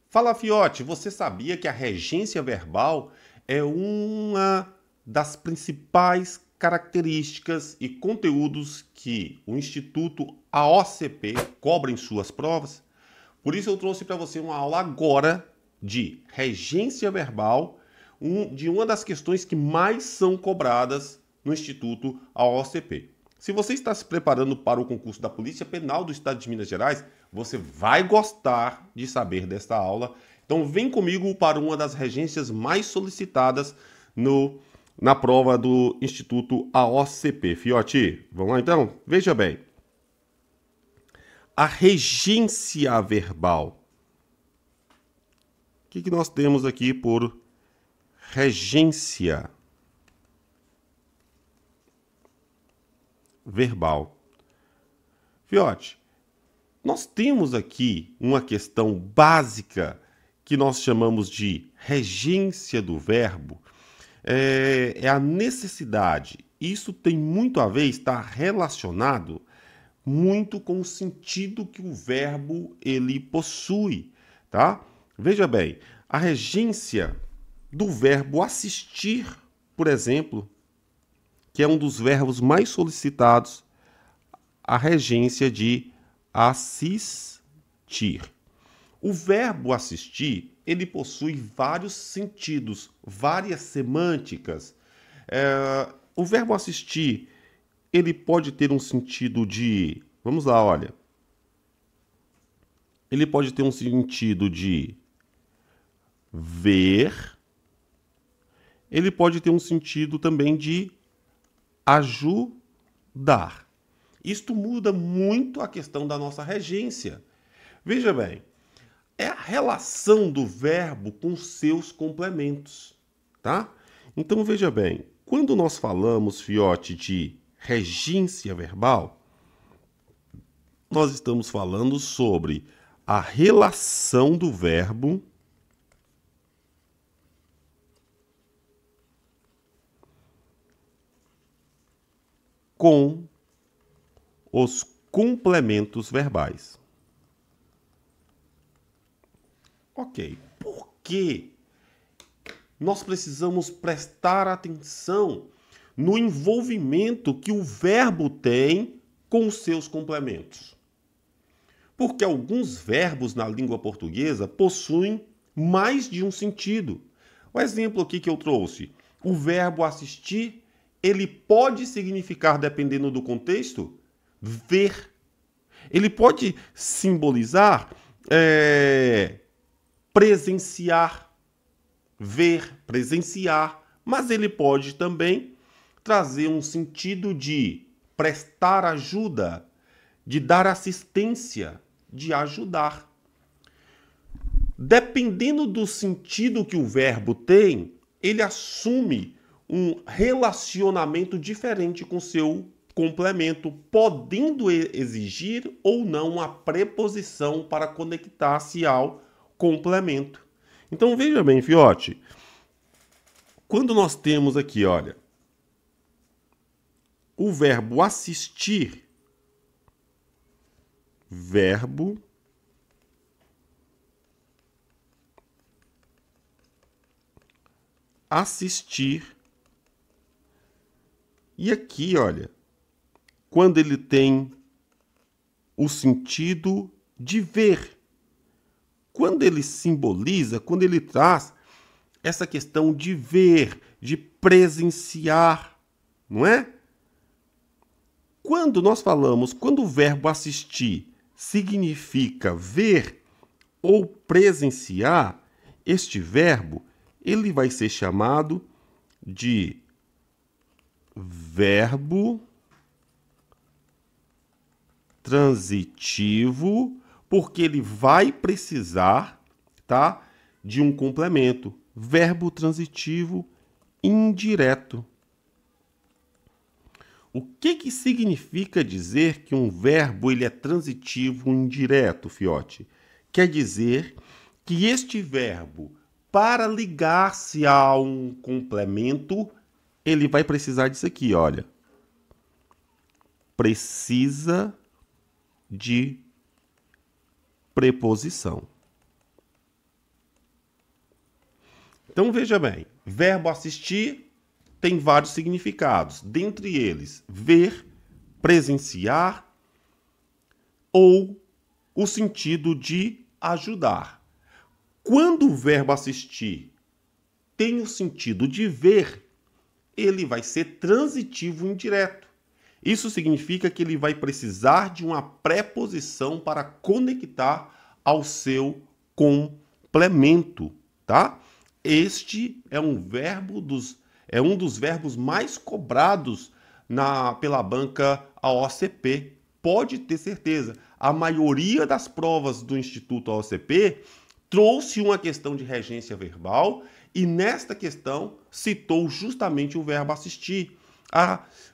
Fala, fiote, você sabia que a regência verbal é uma das principais características e conteúdos que o Instituto AOCP cobra em suas provas? Por isso eu trouxe para você uma aula agora de regência verbal, de uma das questões que mais são cobradas no Instituto AOCP. Se você está se preparando para o concurso da Polícia Penal do Estado de Minas Gerais, você vai gostar de saber desta aula. Então vem comigo para uma das regências mais solicitadas na prova do Instituto AOCP. Fiote, vamos lá então? Veja bem. A regência verbal. O que nós temos aqui por regência verbal? Fiote, nós temos aqui uma questão básica que nós chamamos de regência do verbo. É a necessidade. Isso tem muito a ver, está relacionado muito com o sentido que o verbo ele possui, tá? Veja bem, a regência do verbo assistir, por exemplo, que é um dos verbos mais solicitados, a regência de assistir. O verbo assistir, ele possui vários sentidos, várias semânticas. O verbo assistir, ele pode ter um sentido de... Vamos lá, olha. Ele pode ter um sentido de ver. Ele pode ter um sentido também de ajudar. Isto muda muito a questão da nossa regência. Veja bem, é a relação do verbo com seus complementos, tá? Então veja bem, quando nós falamos, fiote, de regência verbal, nós estamos falando sobre a relação do verbo com os complementos verbais. Ok, por que nós precisamos prestar atenção no envolvimento que o verbo tem com os seus complementos? Porque alguns verbos na língua portuguesa possuem mais de um sentido. O exemplo aqui que eu trouxe, o verbo assistir, ele pode significar, dependendo do contexto, ver. Ele pode simbolizar presenciar, ver, presenciar, mas ele pode também trazer um sentido de prestar ajuda, de dar assistência, de ajudar. Dependendo do sentido que o verbo tem, ele assume um relacionamento diferente com seu complemento, podendo exigir ou não a preposição para conectar-se ao complemento. Então veja bem, fiote, quando nós temos aqui, olha, o verbo assistir, verbo assistir, e aqui, olha, quando ele tem o sentido de ver, quando ele simboliza, quando ele traz essa questão de ver, de presenciar, não é? Quando nós falamos, quando o verbo assistir significa ver ou presenciar, este verbo, ele vai ser chamado de verbo transitivo, porque ele vai precisar, tá, de um complemento. Verbo transitivo indireto. O que significa dizer que um verbo ele é transitivo indireto, fiote? Quer dizer que este verbo, para ligar-se a um complemento, ele vai precisar disso aqui, olha. Precisa de preposição. Então veja bem, verbo assistir tem vários significados, dentre eles ver, presenciar ou o sentido de ajudar. Quando o verbo assistir tem o sentido de ver, ele vai ser transitivo indireto. Isso significa que ele vai precisar de uma preposição para conectar ao seu complemento, tá? Este é um dos verbos mais cobrados pela banca AOCP. Pode ter certeza. A maioria das provas do Instituto AOCP trouxe uma questão de regência verbal e nesta questão citou justamente o verbo assistir.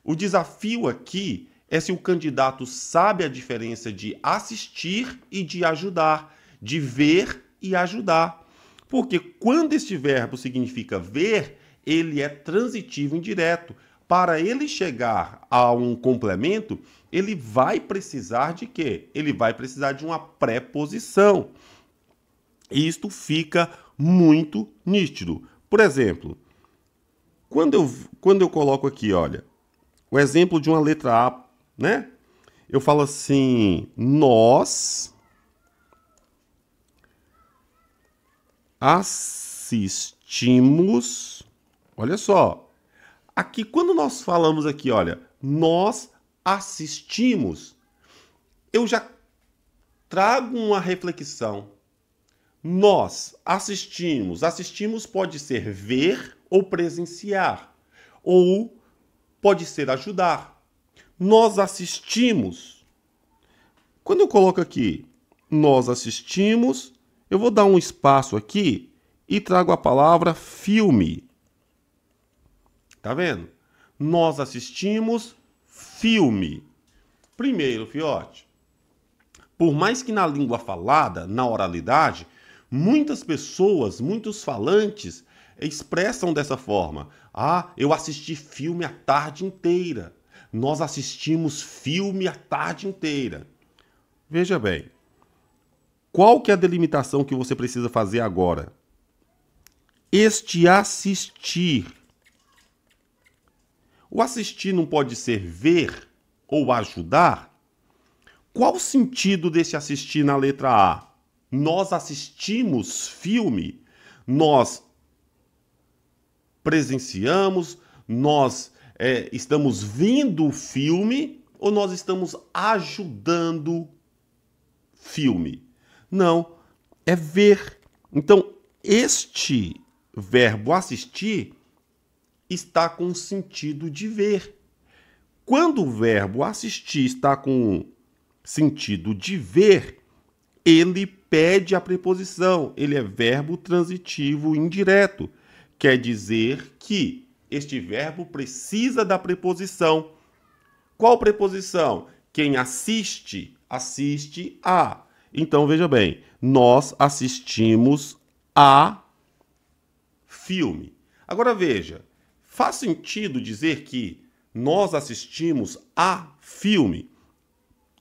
O desafio aqui é se o candidato sabe a diferença de assistir e de ajudar, de ver e ajudar. Porque quando este verbo significa ver, ele é transitivo indireto. Para ele chegar a um complemento, ele vai precisar de quê? Ele vai precisar de uma preposição. Isto fica muito nítido. Por exemplo, quando eu coloco aqui, olha, o exemplo de uma letra A, né? Eu falo assim, nós assistimos, olha só, aqui quando nós falamos aqui, olha, nós assistimos, eu já trago uma reflexão. Nós assistimos. Assistimos pode ser ver ou presenciar, ou pode ser ajudar. Nós assistimos. Quando eu coloco aqui, nós assistimos, eu vou dar um espaço aqui e trago a palavra filme. Tá vendo? Nós assistimos filme. Primeiro, fiote, por mais que na língua falada, na oralidade, muitas pessoas, muitos falantes expressam dessa forma. Eu assisti filme a tarde inteira. Nós assistimos filme a tarde inteira. Veja bem, qual que é a delimitação que você precisa fazer agora? Este assistir. O assistir não pode ser ver ou ajudar? Qual o sentido desse assistir na letra A? Nós assistimos filme, nós presenciamos, nós estamos vendo o filme ou nós estamos ajudando filme? Não, é ver. Então, este verbo assistir está com o sentido de ver. Quando o verbo assistir está com sentido de ver, ele pede a preposição, ele é verbo transitivo indireto. Quer dizer que este verbo precisa da preposição. Qual preposição? Quem assiste, assiste a. Então, veja bem, nós assistimos a filme. Agora veja, faz sentido dizer que nós assistimos a filme?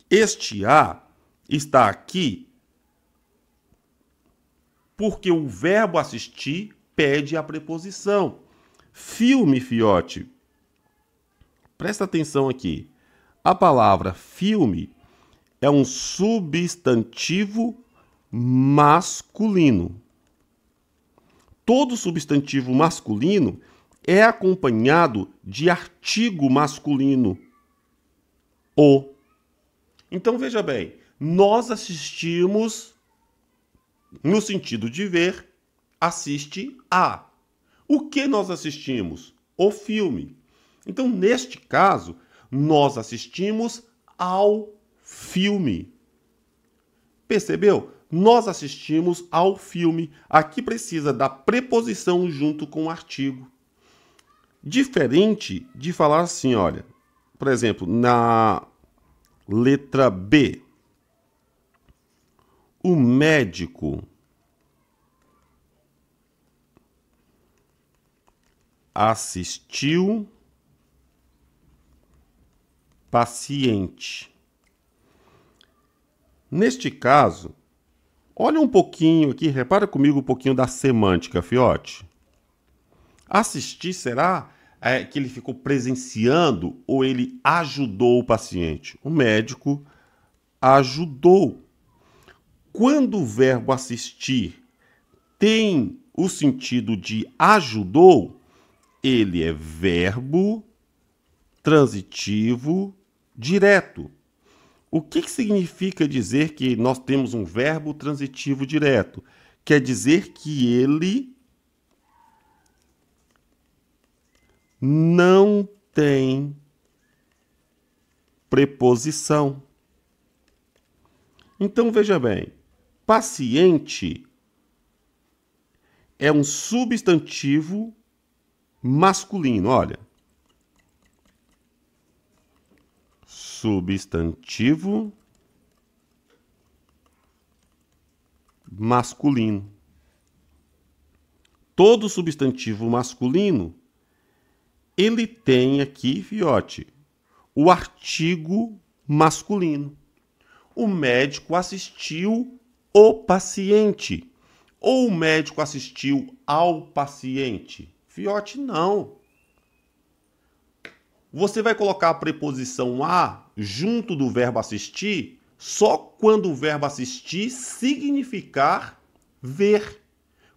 Este a está aqui porque o verbo assistir pede a preposição. Filme, fiote. Presta atenção aqui. A palavra filme é um substantivo masculino. Todo substantivo masculino é acompanhado de artigo masculino. O. Então, veja bem, nós assistimos, no sentido de ver, assiste a. O que nós assistimos? O filme. Então, neste caso, nós assistimos ao filme. Percebeu? Nós assistimos ao filme. Aqui precisa da preposição junto com o artigo. Diferente de falar assim, olha, por exemplo, na letra B, o médico assistiu paciente. Neste caso, olha um pouquinho aqui, repara comigo um pouquinho da semântica, fiote. Assistir, será que ele ficou presenciando ou ele ajudou o paciente? O médico ajudou. Quando o verbo assistir tem o sentido de ajudou, ele é verbo transitivo direto. O que significa dizer que nós temos um verbo transitivo direto? Quer dizer que ele não tem preposição. Então, veja bem, paciente é um substantivo masculino, olha. Substantivo masculino. Todo substantivo masculino, ele tem aqui, fiote, o artigo masculino. O médico assistiu o paciente. Ou o médico assistiu ao paciente? Fiote, não. Você vai colocar a preposição a junto do verbo assistir só quando o verbo assistir significar ver.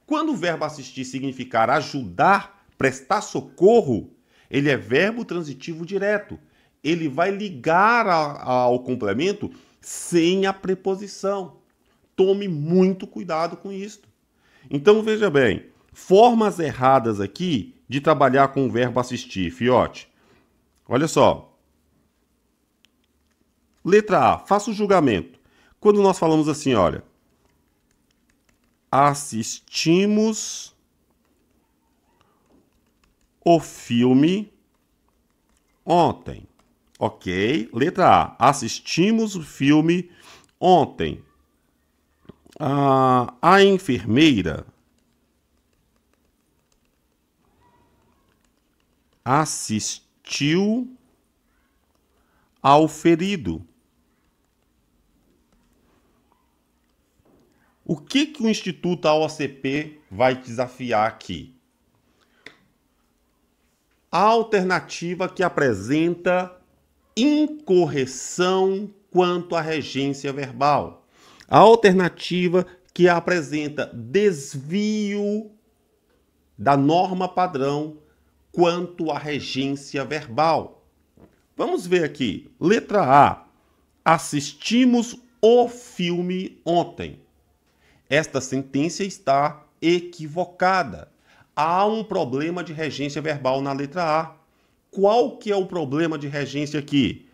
Quando o verbo assistir significar ajudar, prestar socorro, ele é verbo transitivo direto. Ele vai ligar ao complemento sem a preposição. Tome muito cuidado com isso. Então, veja bem, formas erradas aqui de trabalhar com o verbo assistir, fiote. Olha só. Letra A, faça o julgamento. Quando nós falamos assim, olha, assistimos o filme ontem. Ok? Letra A, assistimos o filme ontem. A enfermeira assistiu ao ferido. O que o Instituto AOCP vai desafiar aqui? A alternativa que apresenta incorreção quanto à regência verbal. A alternativa que apresenta desvio da norma padrão quanto à regência verbal. Vamos ver aqui. Letra A. Assistimos o filme ontem. Esta sentença está equivocada. Há um problema de regência verbal na letra A. Qual que é o problema de regência aqui?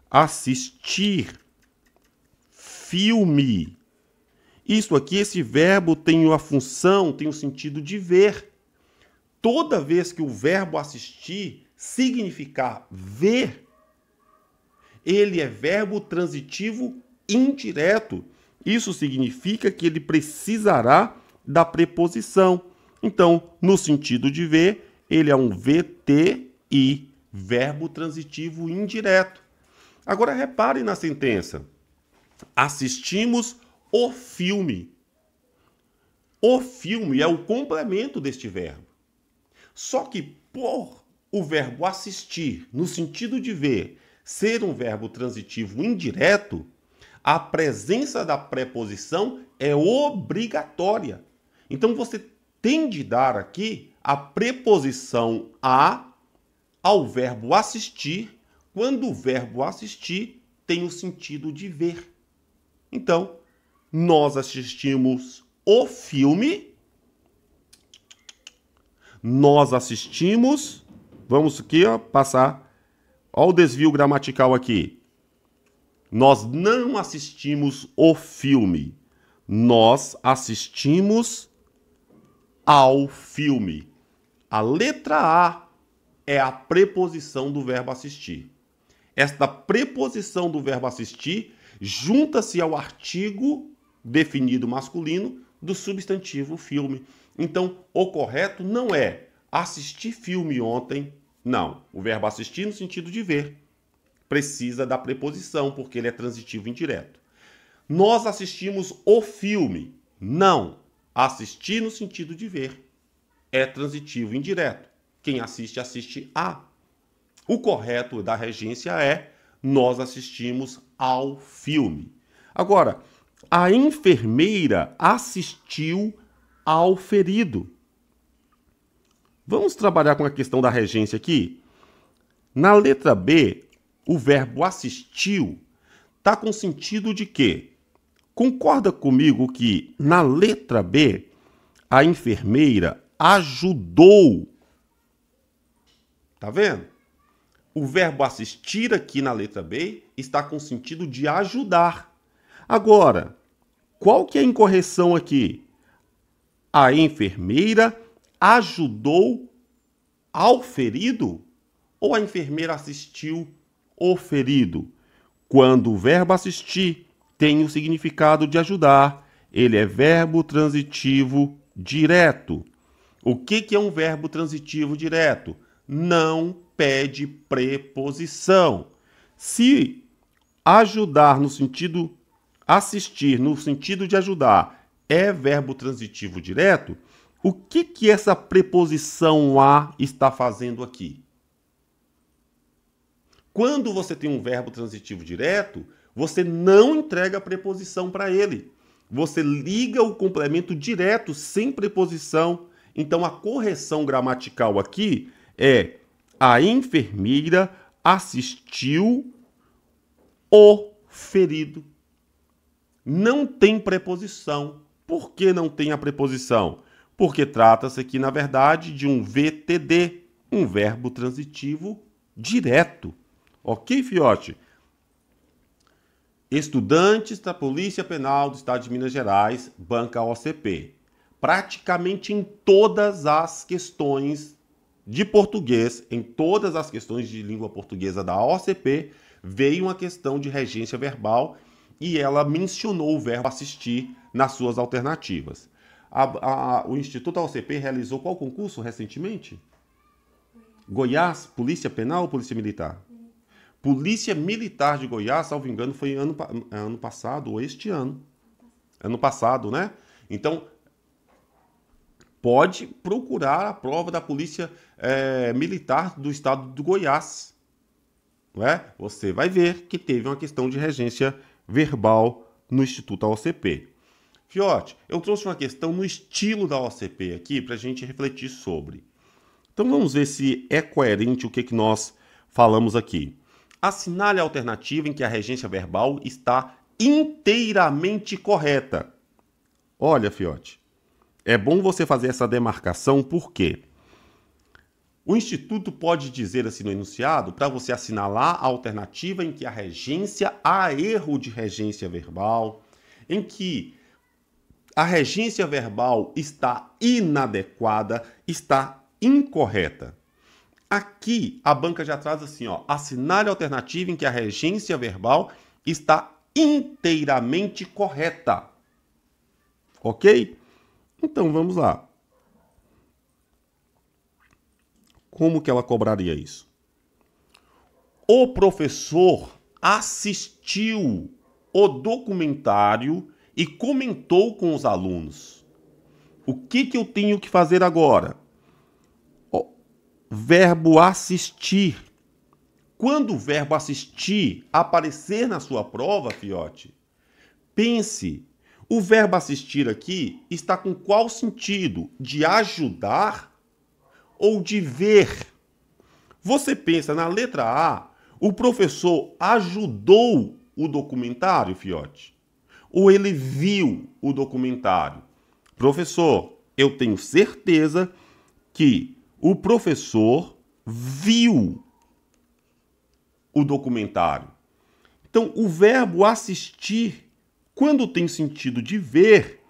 Assistir filme. Isso aqui, esse verbo tem a função, tem o sentido de ver. Toda vez que o verbo assistir significar ver, ele é verbo transitivo indireto. Isso significa que ele precisará da preposição. Então, no sentido de ver, ele é um VTI, verbo transitivo indireto. Agora, repare na sentença. Assistimos o filme. O filme é o complemento deste verbo. Só que por o verbo assistir, no sentido de ver, ser um verbo transitivo indireto, a presença da preposição é obrigatória. Então, você tem de dar aqui a preposição a ao verbo assistir, quando o verbo assistir tem o sentido de ver. Então, nós assistimos o filme, nós assistimos, vamos aqui, ó, passar, ó o desvio gramatical aqui. Nós não assistimos o filme, nós assistimos ao filme. A letra A é a preposição do verbo assistir. Esta preposição do verbo assistir junta-se ao artigo definido masculino do substantivo filme. Então, o correto não é assistir filme ontem. Não, o verbo assistir no sentido de ver precisa da preposição, porque ele é transitivo indireto. Nós assistimos o filme. Não, assistir no sentido de ver é transitivo indireto. Quem assiste, assiste a. O correto da regência é nós assistimos ao filme. Agora, a enfermeira assistiu ao ferido. Vamos trabalhar com a questão da regência aqui? Na letra B, o verbo assistiu está com sentido de quê? Concorda comigo que na letra B, a enfermeira ajudou. Tá vendo? O verbo assistir aqui na letra B está com sentido de ajudar. Agora, qual que é a incorreção aqui? A enfermeira ajudou ao ferido ou a enfermeira assistiu o ferido? Quando o verbo assistir tem o significado de ajudar, ele é verbo transitivo direto. O que é um verbo transitivo direto? Não pede preposição. Se ajudar no sentido assistir, no sentido de ajudar, é verbo transitivo direto, o que essa preposição a está fazendo aqui? Quando você tem um verbo transitivo direto, você não entrega a preposição para ele. Você liga o complemento direto, sem preposição. Então, a correção gramatical aqui é: a enfermeira assistiu o ferido. Não tem preposição. Por que não tem a preposição? Porque trata-se aqui, na verdade, de um VTD, um verbo transitivo direto. Ok, fiote? Estudantes da Polícia Penal do Estado de Minas Gerais, banca OCP. Praticamente em todas as questões de português, em todas as questões de língua portuguesa da OCP, veio uma questão de regência verbal e ela mencionou o verbo assistir nas suas alternativas. O Instituto OCP realizou qual concurso recentemente? Goiás, Polícia Penal ou Polícia Militar? Polícia Militar de Goiás, salvo engano, foi ano passado ou este ano. Ano passado, né? Então, pode procurar a prova da Polícia Militar do Estado do Goiás. Não é? Você vai ver que teve uma questão de regência verbal no Instituto OCP. Fiote, eu trouxe uma questão no estilo da OCP aqui para a gente refletir sobre. Então, vamos ver se é coerente o que nós falamos aqui. Assinale a alternativa em que a regência verbal está inteiramente correta. Olha, fiote, é bom você fazer essa demarcação porque o Instituto pode dizer assim no enunciado para você assinalar a alternativa em que a regência há erro de regência verbal, em que a regência verbal está inadequada, está incorreta. Aqui, a banca já traz assim, ó, assinale a alternativa em que a regência verbal está inteiramente correta. Ok? Então, vamos lá. Como que ela cobraria isso? O professor assistiu o documentário e comentou com os alunos. O que eu tenho que fazer agora? Verbo assistir. Quando o verbo assistir aparecer na sua prova, fiote, pense, o verbo assistir aqui está com qual sentido? De ajudar ou de ver? Você pensa na letra A, o professor ajudou o documentário, fiote? Ou ele viu o documentário? Professor, eu tenho certeza que o professor viu o documentário. Então, o verbo assistir, quando tem sentido de ver,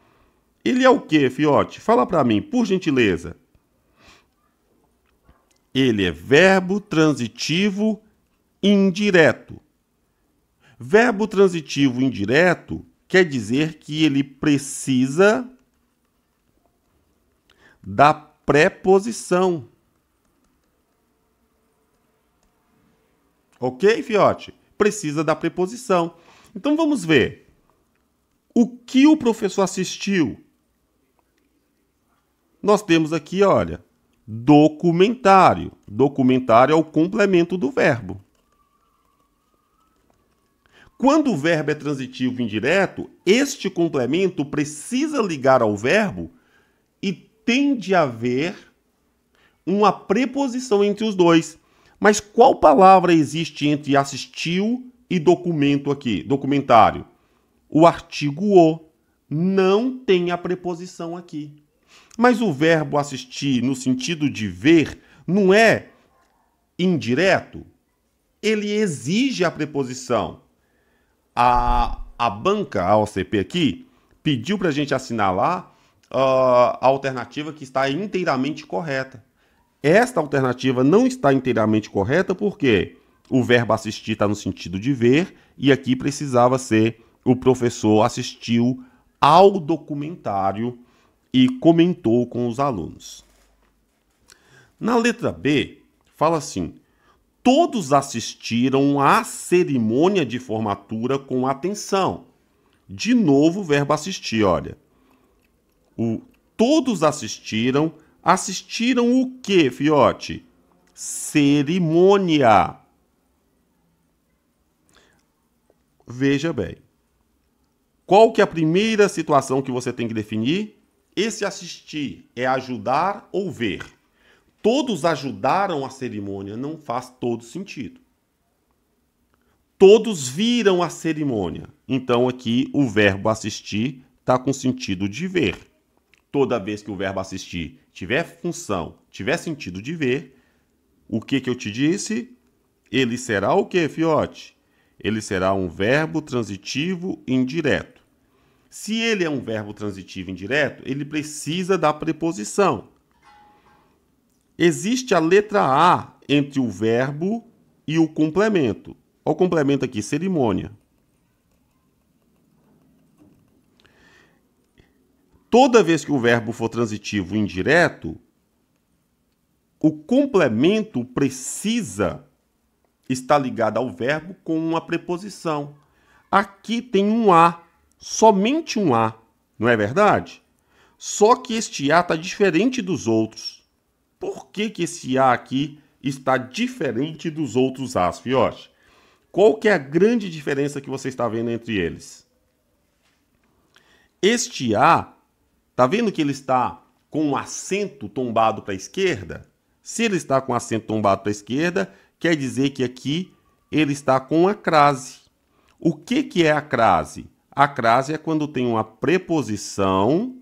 ele é o quê, fiote? Fala para mim, por gentileza. Ele é verbo transitivo indireto. Verbo transitivo indireto quer dizer que ele precisa da preposição. Ok, fiote? Precisa da preposição. Então vamos ver. O que o professor assistiu? Nós temos aqui, olha, documentário. Documentário é o complemento do verbo. Quando o verbo é transitivo indireto, este complemento precisa ligar ao verbo e tem de haver uma preposição entre os dois. Mas qual palavra existe entre assistiu e documento aqui? Documentário. O artigo o. Não tem a preposição aqui. Mas o verbo assistir, no sentido de ver, não é indireto? Ele exige a preposição. A banca, a OCP aqui, pediu para a gente assinalar a alternativa que está inteiramente correta. Esta alternativa não está inteiramente correta porque o verbo assistir está no sentido de ver e aqui precisava ser o professor assistiu ao documentário e comentou com os alunos. Na letra B, fala assim: todos assistiram à cerimônia de formatura com atenção. De novo o verbo assistir, olha. Todos assistiram. Assistiram o quê, fiote? Cerimônia. Veja bem. Qual que é a primeira situação que você tem que definir? Esse assistir é ajudar ou ver. Todos ajudaram a cerimônia, não faz todo sentido. Todos viram a cerimônia. Então aqui o verbo assistir está com sentido de ver. Toda vez que o verbo assistir tiver função, tiver sentido de ver, o que eu te disse? Ele será o quê, fiote? Ele será um verbo transitivo indireto. Se ele é um verbo transitivo indireto, ele precisa da preposição. Existe a letra A entre o verbo e o complemento. Olha o complemento aqui, cerimônia. Toda vez que o verbo for transitivo indireto, o complemento precisa estar ligado ao verbo com uma preposição. Aqui tem um A, somente um A, não é verdade? Só que este A está diferente dos outros. Por que esse A aqui está diferente dos outros A's, fiote? Qual que é a grande diferença que você está vendo entre eles? Este A, está vendo que ele está com um acento tombado para a esquerda? Se ele está com acento tombado para a esquerda, quer dizer que aqui ele está com a crase. O que é a crase? A crase é quando tem uma preposição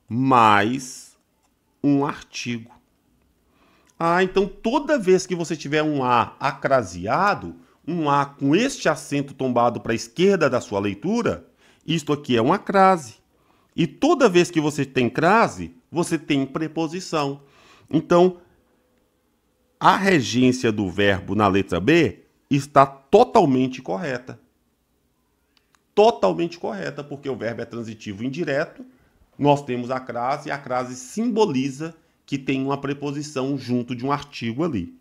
mais um artigo. Então toda vez que você tiver um A acraseado, um A com este acento tombado para a esquerda da sua leitura, isto aqui é uma crase. E toda vez que você tem crase, você tem preposição. Então, a regência do verbo na letra B está totalmente correta. Totalmente correta, porque o verbo é transitivo indireto, nós temos a crase, e a crase simboliza que tem uma preposição junto de um artigo ali.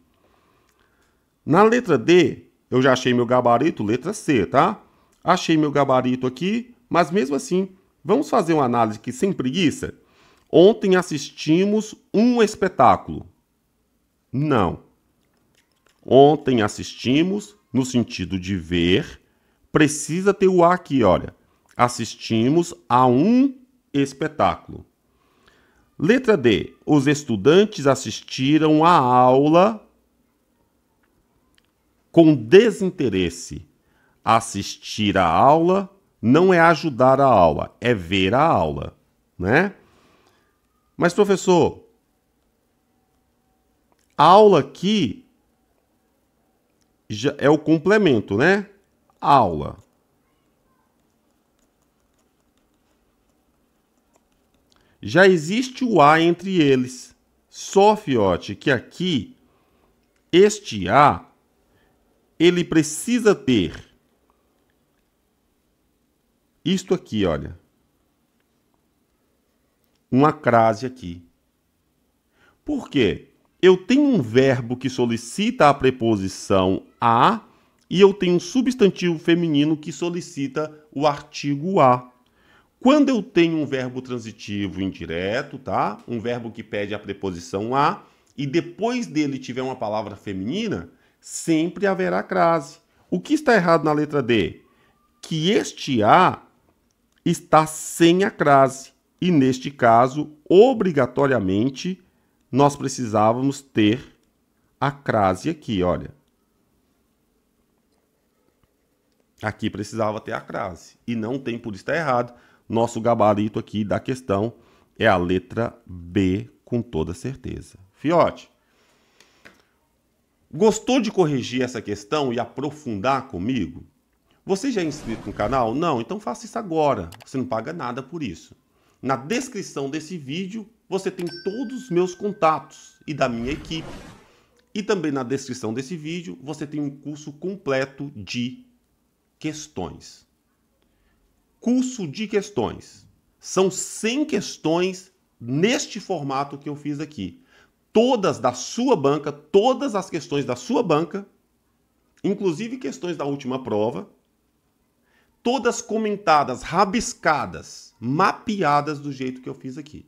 Na letra D, eu já achei meu gabarito, letra C, tá? Achei meu gabarito aqui, mas mesmo assim, vamos fazer uma análise aqui sem preguiça? Ontem assistimos um espetáculo. Não. Ontem assistimos, no sentido de ver, precisa ter o A aqui, olha. Assistimos a um espetáculo. Letra D. Os estudantes assistiram à aula com desinteresse. Assistir à aula não é ajudar a aula, é ver a aula, né? Mas, professor, a aula aqui já é o complemento, né? Aula. Já existe o A entre eles. Só, fiote, que aqui, este A, ele precisa ter isto aqui, olha. Uma crase aqui. Por quê? Eu tenho um verbo que solicita a preposição a e eu tenho um substantivo feminino que solicita o artigo a. Quando eu tenho um verbo transitivo indireto, tá? Um verbo que pede a preposição a, e depois dele tiver uma palavra feminina, sempre haverá crase. O que está errado na letra D? Que este a está sem a crase. E neste caso, obrigatoriamente, nós precisávamos ter a crase aqui, olha. Aqui precisava ter a crase. E não tem, por isso está errado. Nosso gabarito aqui da questão é a letra B, com toda certeza. Fiote, gostou de corrigir essa questão e aprofundar comigo? Você já é inscrito no canal? Não? Então faça isso agora. Você não paga nada por isso. Na descrição desse vídeo, você tem todos os meus contatos e da minha equipe. E também na descrição desse vídeo, você tem um curso completo de questões. Curso de questões. São 100 questões neste formato que eu fiz aqui. Todas da sua banca, todas as questões da sua banca, inclusive questões da última prova, todas comentadas, rabiscadas, mapeadas do jeito que eu fiz aqui.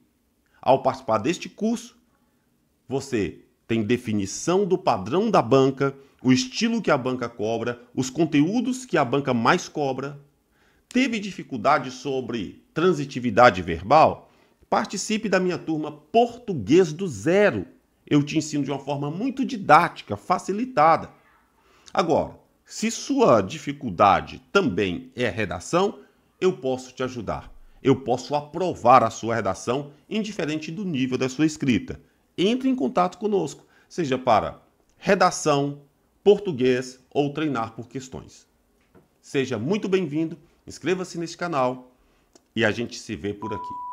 Ao participar deste curso, você tem definição do padrão da banca, o estilo que a banca cobra, os conteúdos que a banca mais cobra. Teve dificuldade sobre transitividade verbal? Participe da minha turma Português do Zero. Eu te ensino de uma forma muito didática, facilitada. Agora, se sua dificuldade também é redação, eu posso te ajudar. Eu posso aprovar a sua redação, indiferente do nível da sua escrita. Entre em contato conosco, seja para redação, português ou treinar por questões. Seja muito bem-vindo, inscreva-se neste canal e a gente se vê por aqui.